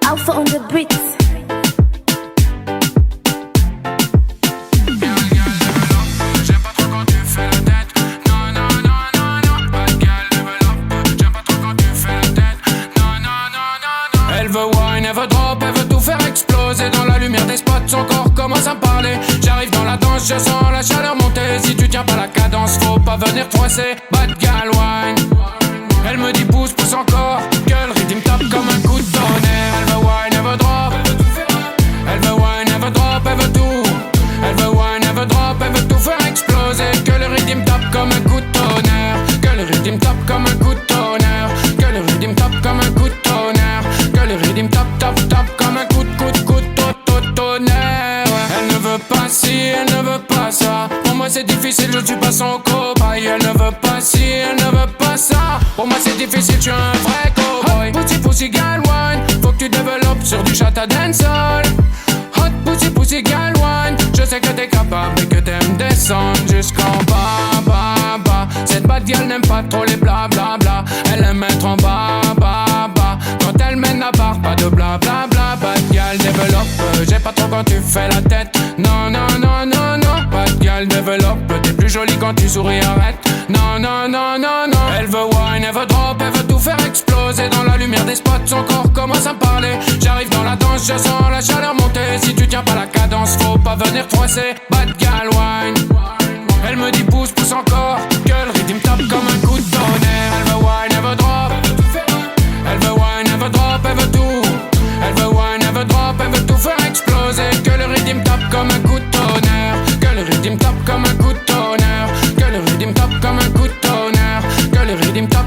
Alpha on the beat. Elle veut wine, elle veut drop, elle veut tout faire exploser. Dans la lumière des spots, son corps commence à me parler. J'arrive dans la danse, je sens la chaleur monter. Si tu tiens pas la cadence, faut pas venir froisser. Bad gal wine. Elle me dit pousse, pousse encore. Que le rythme tape comme un coup de tonnerre. Elle veut wine, elle veut drop. Elle veut wine, elle veut drop, elle veut tout. Elle veut wine, elle veut drop, elle veut tout faire exploser. Que le rythme tape comme un coup de tonnerre. Que le rythme tape comme un coup de tonnerre. Que le rythme tape comme un coup de tonnerre. Que le rythme tape comme un coup de tonnerre. Elle ne veut pas ci, elle ne veut pas ça. Pour moi c'est difficile, je suis pas son cobaye. Elle ne veut pas ci, elle ne veut pas ça. Pour moi c'est difficile, je suis un vrai cowboy. Hot pussy pussy gal wine, faut que tu développes sur du chata dancehall. Hot pussy pussy gal wine, je sais que t'es capable et que t'aimes descendre jusqu'en bas, bas, bas. Cette bad gal n'aime pas trop les bla bla bla. Elle aime être en bas, bas, bas. Quand elle mène la barre, pas de bla bla bla. Bad gal développe, j'ai pas trop quand tu fais la tête. Non, non, non, non, non. Bad gal développe, t'es plus jolie quand tu souris, arrête. Non, non, non, non, non. Elle veut wine, elle veut drop, elle veut tout faire exploser. Dans la lumière des spots, son corps commence à me parler. J'arrive dans la danse, je sens la chaleur monter. Si tu tiens pas la cadence, faut pas venir froisser. Bad gal wine. Elle me dit pousse, pousse encore. Que le rythme tape comme un coup de tonnerre. Elle veut wine, elle veut drop. Elle veut wine, elle veut drop, elle veut tout. Elle veut wine, elle veut drop, elle veut tout faire exploser. Que le rythme tape comme un coup de tonnerre. Que le rythme tape comme un coup de tonnerre. Que le rythme tape comme un coup de tonnerre. Que le rythme tape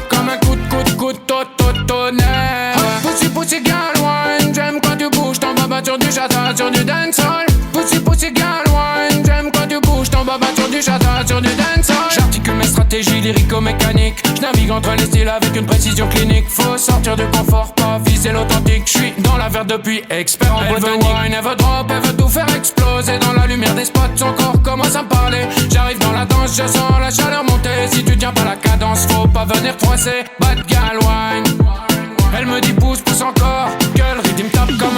comme un coup de tonnerre. Pussy pussy girl wine, j'aime quand tu bouges ton baba sur du chata, sur du dancehall. Pussy girl wine, j'aime quand tu bouges ton baba sur du chata, sur du dancehall. J'articule mes stratégies lyrico-mécaniques. Je navigue entre les styles avec une précision clinique. Faut sortir du confort, pas viser l'authentique. J'suis dans la verte depuis expert en botanique. Elle veut wine, elle veut drop, elle veut tout faire exploser. Dans la lumière des spots, son corps commence à me parler. J'arrive dans la danse, je sens la chaleur monter. Si tu tiens pas la cadence, faut pas venir froisser. Bad gal wine. Elle me dit pousse, pousse encore. Que le rythme tape comme